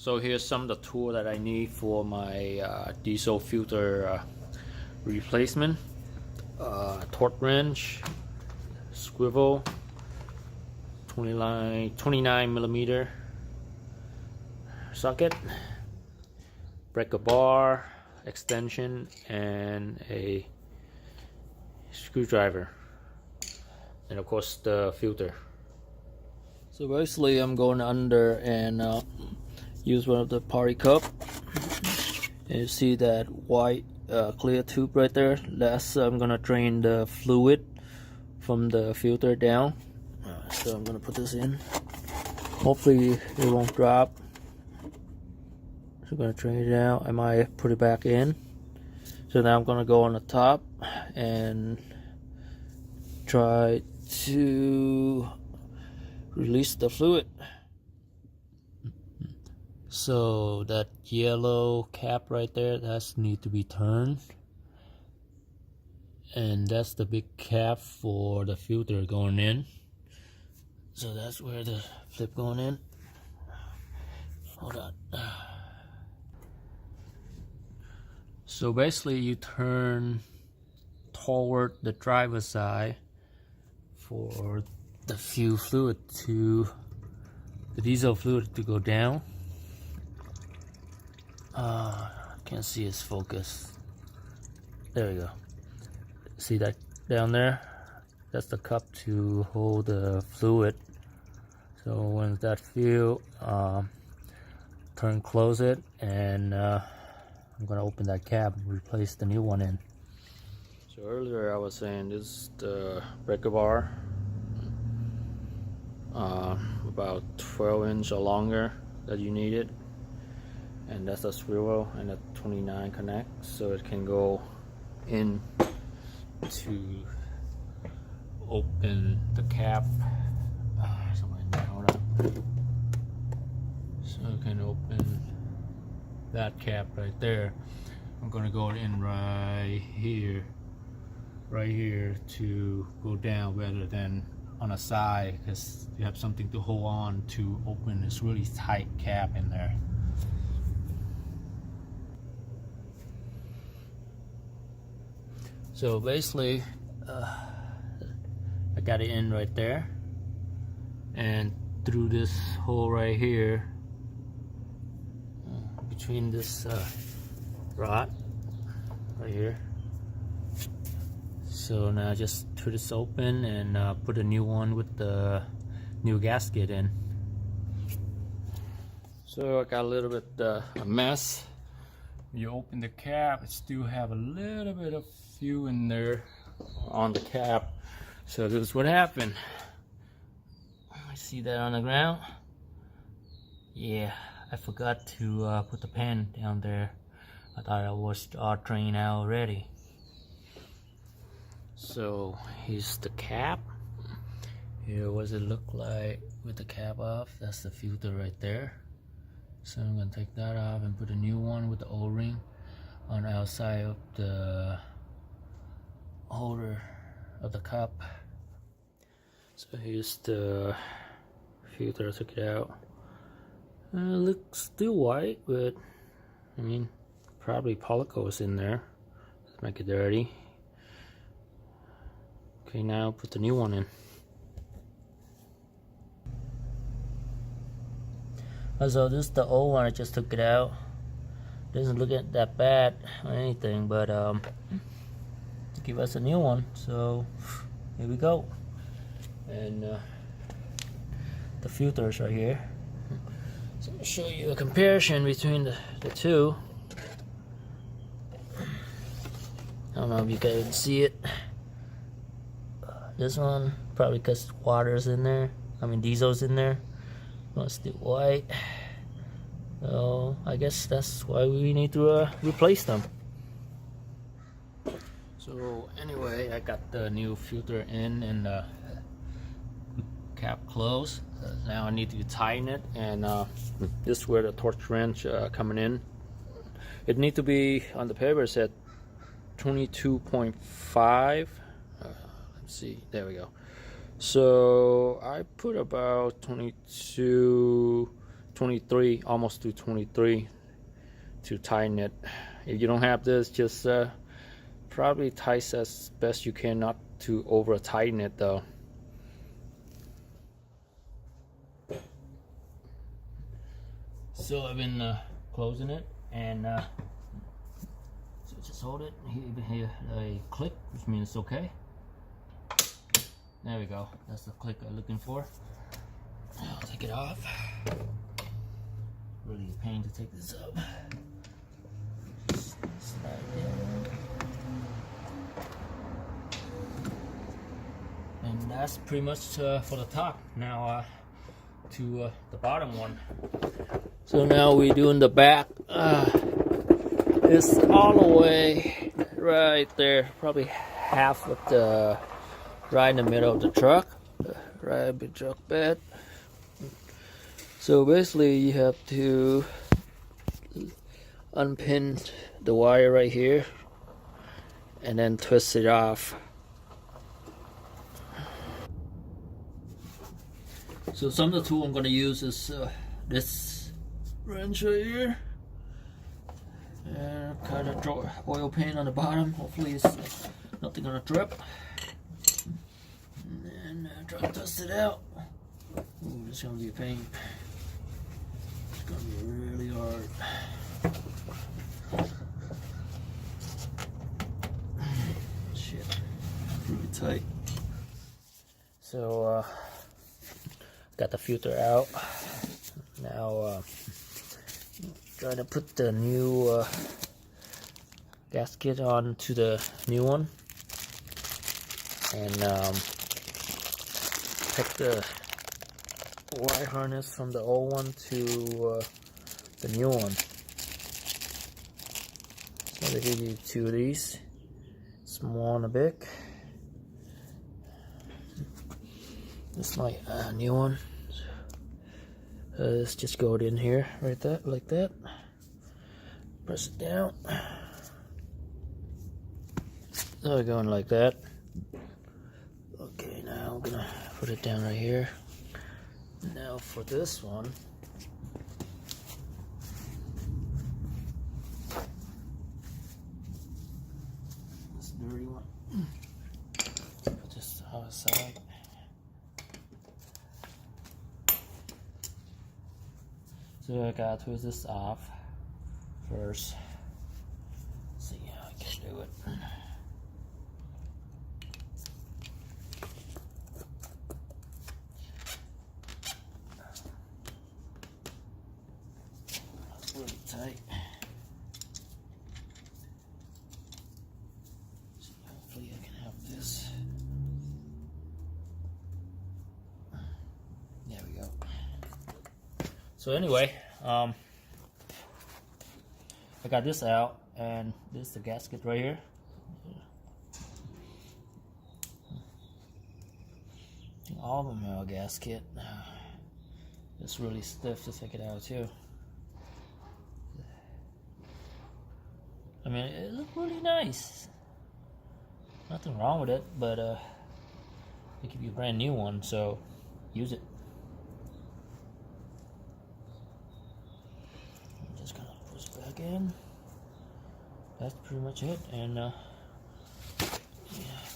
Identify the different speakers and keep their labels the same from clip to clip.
Speaker 1: So here's some of the tool that I need for my diesel filter replacement. Torque wrench, swivel, 29 millimeter socket, breaker bar, extension, and a screwdriver, and of course the filter. So basically I'm going under and use one of the party cup, and you see that white clear tube right there. That's I'm gonna drain the fluid from the filter down. So I'm gonna put this in. Hopefully it won't drop. So I'm gonna drain it out. I might put it back in. So now I'm gonna go on the top and try to release the fluid. So that yellow cap right there, that's need to be turned, and that's the big cap for the filter going in. So that's where the flip going in. Hold on. So basically you turn toward the driver's side for the fuel fluid to the diesel fluid to go down. Can't see its focus. There we go. See that down there? That's the cup to hold the fluid. So when that fuel, close it, and I'm gonna open that cap and replace the new one in. So earlier I was saying this is the breaker bar, about 12-inch or longer that you need it, and that's a swivel and a 29 connect, so it can go in to open the cap. So it can open that cap right there. I'm gonna go in right here to go down rather than on a side, because you have something to hold on to open this really tight cap in there. So basically I got it in right there, and through this hole right here between this rod right here. So now just twist this open and put a new one with the new gasket in. So I got a little bit a mess. You open the cap, it still have a little bit of fuel in there on the cap. So this is what happened. I see that on the ground. Yeah, I forgot to put the pan down there. I thought I was all drained out already. So here's the cap. Here, what does it look like with the cap off? That's the filter right there. So I'm gonna take that off and put a new one with the O-ring on the outside of the holder of the cup. So here's the filter. I took it out. It looks still white, but I mean, probably polycoat in there. Let's make it dirty. Okay, now put the new one in. So this is the old one. I just took it out. Doesn't look that bad or anything, but to give us a new one. So here we go. And the filters right here. So I'll show you a comparison between the two. I don't know if you guys can see it. This one, probably because water's in there. I mean diesel's in there. It's still white. So I guess that's why we need to replace them. So anyway, I got the new filter in and the cap closed. Now I need to tighten it, and this is where the torque wrench coming in. It needs to be on the paper. It said 22.5. Let's see. There we go. So I put about 22 23, almost to 23 to tighten it. If you don't have this, just probably tight as best you can, not to over tighten it though. So I've been closing it, and so just hold it here, a click, which means it's okay. There we go, that's the click I'm looking for. I'll take it off. Really a pain to take this up. Slide in. And that's pretty much for the top. Now to the bottom one. So now we're doing the back. It's all the way right there, probably half of the, right in the middle of the truck, right in the truck bed. So basically you have to unpin the wire right here and then twist it off. So some of the tool I'm going to use is this wrench right here, and kind of draw oil paint on the bottom. Hopefully it's nothing gonna drip. And then try to twist it out. Ooh, this is gonna be a pain. It's gonna be really hard. Shit, really tight. So got the filter out. Now trying to put the new gasket onto the new one, and take the wire harness from the old one to the new one. So they give you two of these, small and a big. This is my new one. Let's just go in here, right there, like that. Press it down. So we're going like that. Okay, now I'm gonna put it down right here. Now for this one, this dirty one, put this on the side. So I gotta twist this off first. See how I can do it. That's really tight. So hopefully I can have this. There we go. So anyway, I got this out, and this is the gasket right here. I think all of them are a gasket. It's really stiff to take it out too. I mean, it looks really nice. Nothing wrong with it, but they give you a brand new one, so use it. Just gonna push back in. That's pretty much it, and yeah,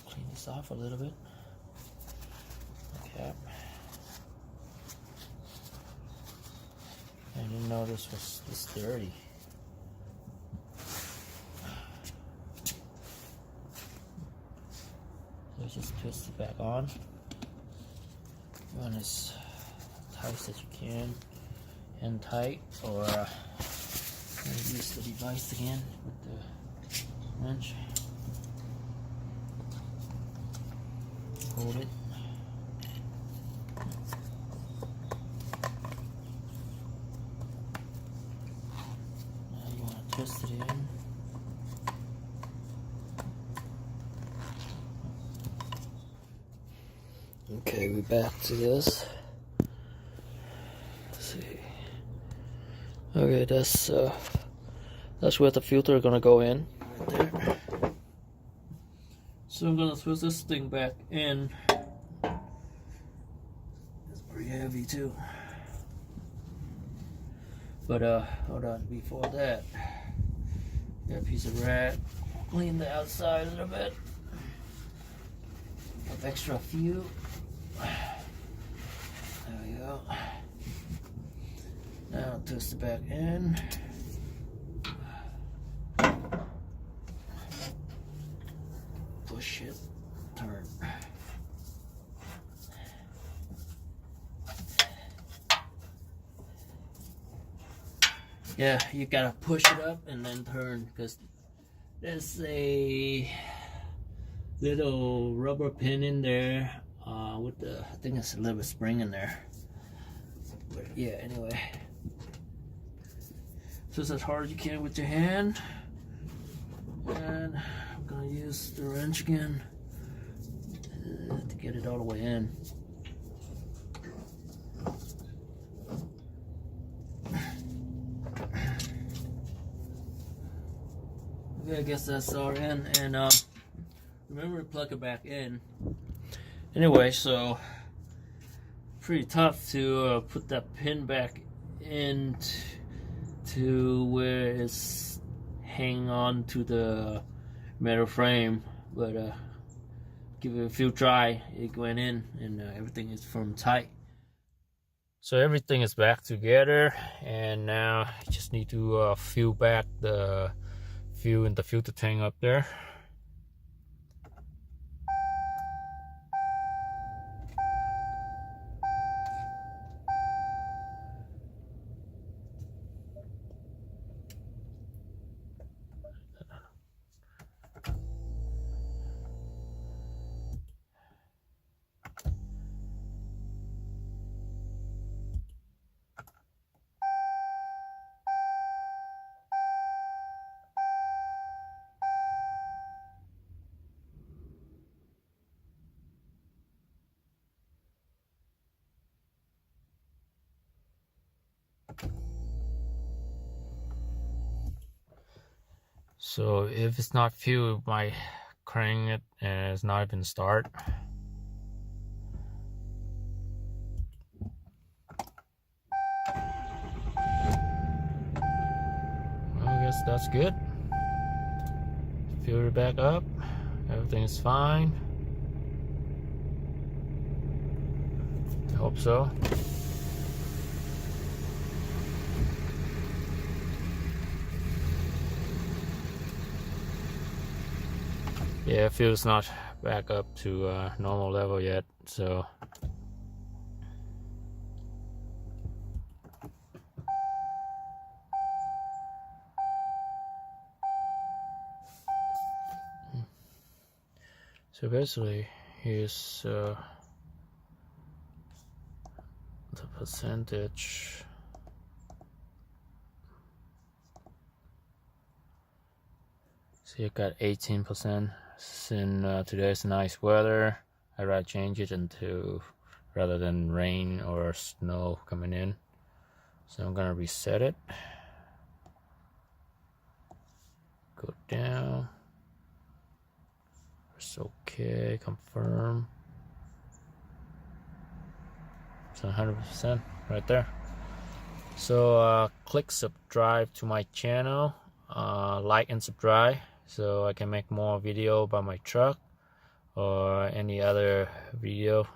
Speaker 1: clean this off a little bit. Okay. I didn't know this was this dirty. So just twist it back on. Run as tight as you can, and tight, or use the device again with the wrench. Hold it. Now you want to twist it in. Okay, we're back to this. Let's see. Okay, that's where the filter is gonna go in, right there. So I'm gonna twist this thing back in. It's pretty heavy too. But hold on, before that, got a piece of rag, clean the outside a little bit of extra fuel. There we go. Now twist it back in. Push it, turn. Yeah, you gotta push it up and then turn, because there's a little rubber pin in there with the, I think it's a little spring in there. But yeah, anyway. Twist as hard as you can with your hand. And I'm gonna use the wrench again to get it all the way in. Okay, I guess that's all in, and remember to plug it back in. Anyway, so pretty tough to put that pin back in to where it's hanging on to the metal frame, but give it a few try, it went in, and everything is firm tight. So everything is back together, and now I just need to fill back the fuel in the filter tank up there. So if it's not fuel, it might crank it and it's not even start. Well, I guess that's good. Fill it back up. Everything is fine. I hope so. Yeah, fuel's not back up to normal level yet, so basically here's the percentage. So you got 18%. Since today's nice weather, I rather change it into, rather than rain or snow coming in. So I'm gonna reset it. Go down. It's okay. Confirm. It's 100% right there. So click subscribe to my channel. Like and subscribe, so I can make more video about my truck or any other video